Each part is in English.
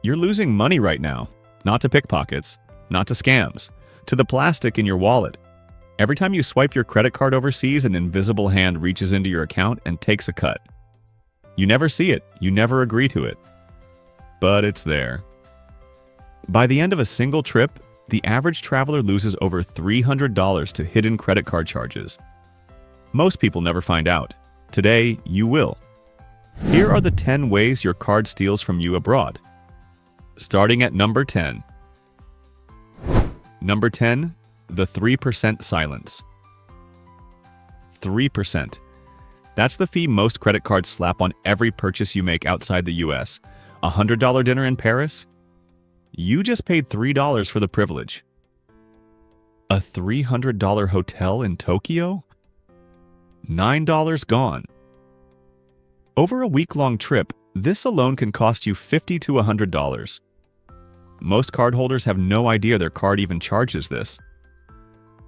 You're losing money right now, not to pickpockets, not to scams, to the plastic in your wallet. Every time you swipe your credit card overseas, an invisible hand reaches into your account and takes a cut. You never see it, you never agree to it. But it's there. By the end of a single trip, the average traveler loses over $300 to hidden credit card charges. Most people never find out. Today, you will. Here are the 10 ways your card steals from you abroad. Starting at number 10. Number 10, the 3% silence. 3%. That's the fee most credit cards slap on every purchase you make outside the US. A $100 dinner in Paris? You just paid $3 for the privilege. A $300 hotel in Tokyo? $9 gone. Over a week-long trip, this alone can cost you $50 to $100. Most cardholders have no idea their card even charges this.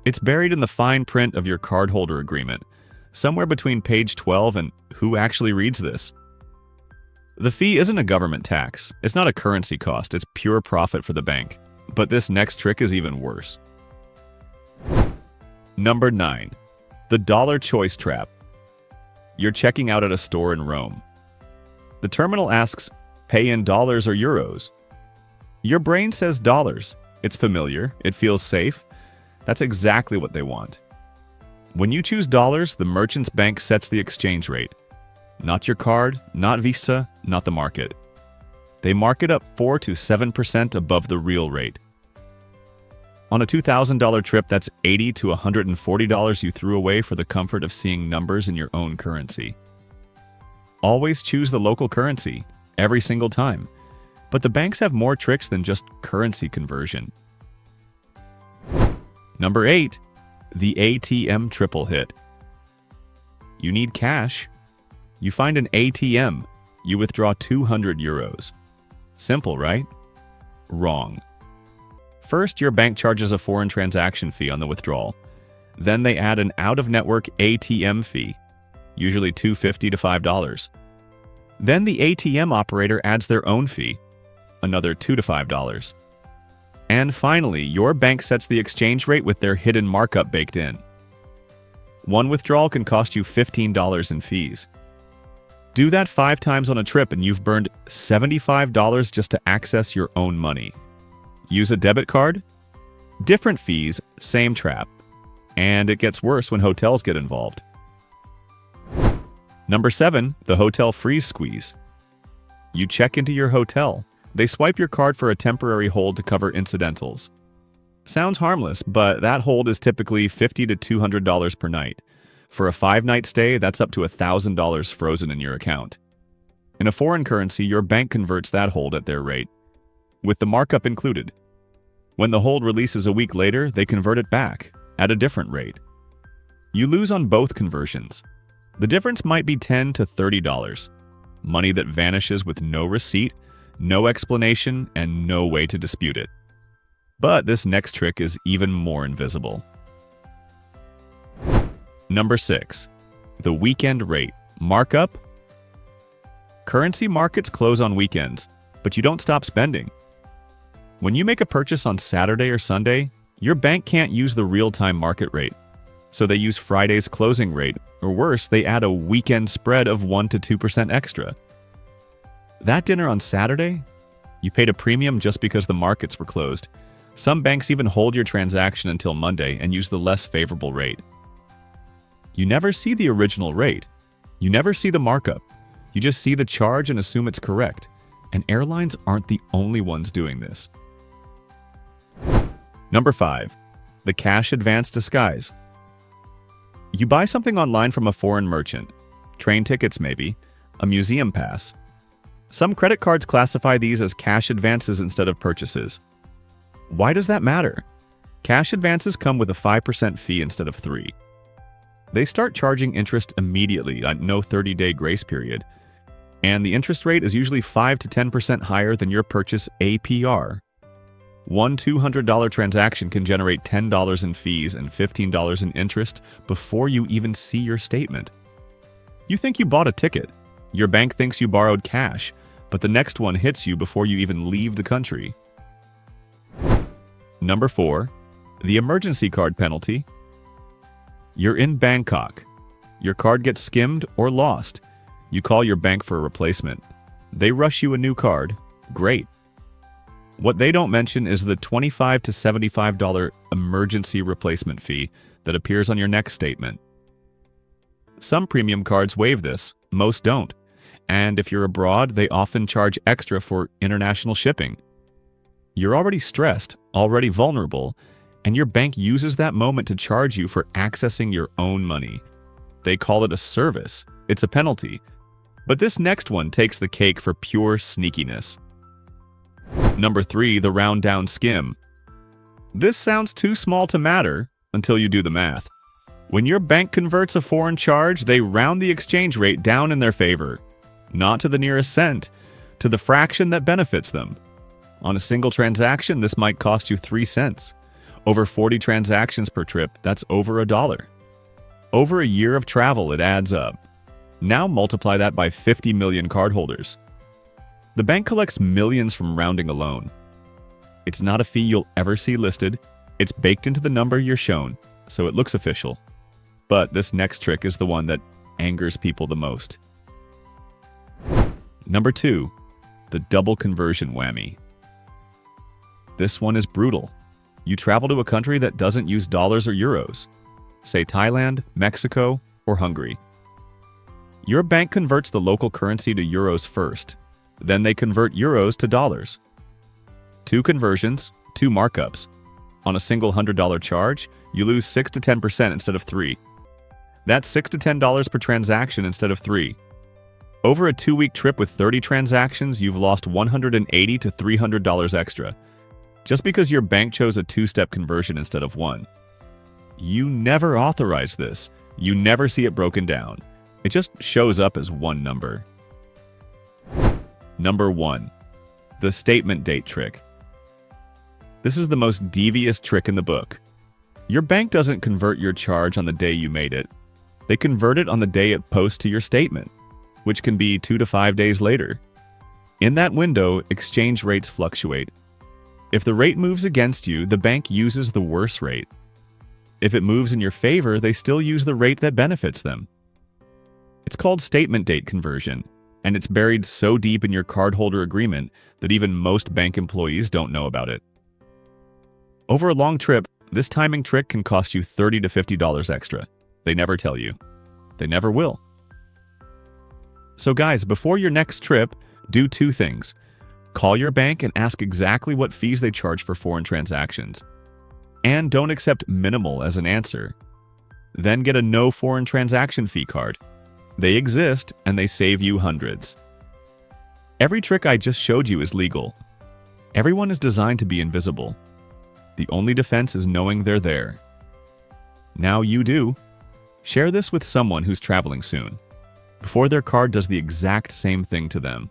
It's buried in the fine print of your cardholder agreement, somewhere between page 12 and who actually reads this. The fee isn't a government tax. It's not a currency cost. It's pure profit for the bank. But this next trick is even worse. Number 9. The dollar choice trap. You're checking out at a store in Rome. The terminal asks, pay in dollars or euros? Your brain says dollars. It's familiar. It feels safe. That's exactly what they want. When you choose dollars, the merchant's bank sets the exchange rate. Not your card, not Visa, not the market. They mark it up 4 to 7% above the real rate. On a $2,000 trip, that's $80 to $140 you threw away for the comfort of seeing numbers in your own currency. Always choose the local currency, every single time. But the banks have more tricks than just currency conversion. Number 8. The ATM triple hit. You need cash. You find an ATM. You withdraw 200 euros. Simple, right? Wrong. First, your bank charges a foreign transaction fee on the withdrawal. Then they add an out-of-network ATM fee, usually $2.50 to $5. Then the ATM operator adds their own fee, another $2 to $5. And finally, your bank sets the exchange rate with their hidden markup baked in. One withdrawal can cost you $15 in fees. Do that 5 times on a trip and you've burned $75 just to access your own money. Use a debit card? Different fees, same trap. And it gets worse when hotels get involved. Number 7, the hotel freeze squeeze. You check into your hotel. They swipe your card for a temporary hold to cover incidentals. Sounds harmless, but that hold is typically $50 to $200 per night. For a 5-night stay, that's up to $1,000 frozen in your account. In a foreign currency, your bank converts that hold at their rate, with the markup included. When the hold releases a week later, they convert it back, at a different rate. You lose on both conversions. The difference might be $10 to $30. Money that vanishes with no receipt, no explanation, and no way to dispute it. But this next trick is even more invisible. Number 6. The weekend rate. Markup? Currency markets close on weekends, but you don't stop spending. When you make a purchase on Saturday or Sunday, your bank can't use the real-time market rate. So they use Friday's closing rate, or worse, they add a weekend spread of 1 to 2% extra. That dinner on Saturday? You paid a premium just because the markets were closed. Some banks even hold your transaction until Monday and use the less favorable rate. You never see the original rate. You never see the markup. You just see the charge and assume it's correct. And airlines aren't the only ones doing this. Number 5. The cash advance disguise. You buy something online from a foreign merchant. Train tickets maybe. A museum pass. Some credit cards classify these as cash advances instead of purchases. Why does that matter? Cash advances come with a 5% fee instead of 3%. They start charging interest immediately at no 30-day grace period, and the interest rate is usually 5 to 10% higher than your purchase APR. One $200 transaction can generate $10 in fees and $15 in interest before you even see your statement. You think you bought a ticket. Your bank thinks you borrowed cash, but the next one hits you before you even leave the country. Number 4. The emergency card penalty. You're in Bangkok. Your card gets skimmed or lost. You call your bank for a replacement. They rush you a new card. Great. What they don't mention is the $25 to $75 emergency replacement fee that appears on your next statement. Some premium cards waive this, most don't. And if you're abroad, they often charge extra for international shipping. You're already stressed, already vulnerable, and your bank uses that moment to charge you for accessing your own money. They call it a service. It's a penalty. But this next one takes the cake for pure sneakiness. Number 3, the round down skim. This sounds too small to matter until you do the math. When your bank converts a foreign charge, they round the exchange rate down in their favor. Not to the nearest cent, to the fraction that benefits them. On a single transaction, this might cost you 3 cents. Over 40 transactions per trip, that's over $1. Over a year of travel, it adds up. Now multiply that by 50 million cardholders. The bank collects millions from rounding alone. It's not a fee you'll ever see listed. It's baked into the number you're shown, so it looks official. But this next trick is the one that angers people the most. Number 2, the double conversion whammy. This one is brutal. You travel to a country that doesn't use dollars or euros, say Thailand, Mexico, or Hungary. Your bank converts the local currency to euros first. Then they convert euros to dollars. 2 conversions, 2 markups. On a single $100 charge, you lose 6 to 10% instead of 3. That's $6 to $10 per transaction instead of 3. Over a 2-week trip with 30 transactions, you've lost $180 to $300 extra, just because your bank chose a 2-step conversion instead of 1. You never authorize this. You never see it broken down. It just shows up as one number. Number 1. The statement date trick. This is the most devious trick in the book. Your bank doesn't convert your charge on the day you made it. They convert it on the day it posts to your statement, which can be 2 to 5 days later. In that window, exchange rates fluctuate. If the rate moves against you, the bank uses the worse rate. If it moves in your favor, they still use the rate that benefits them. It's called statement date conversion, and it's buried so deep in your cardholder agreement that even most bank employees don't know about it. Over a long trip, this timing trick can cost you $30 to $50 extra. They never tell you. They never will. So guys, before your next trip, do 2 things. Call your bank and ask exactly what fees they charge for foreign transactions. And don't accept minimal as an answer. Then get a no foreign transaction fee card. They exist and they save you hundreds. Every trick I just showed you is legal. Everyone is designed to be invisible. The only defense is knowing they're there. Now you do. Share this with someone who's traveling soon, before their card does the exact same thing to them.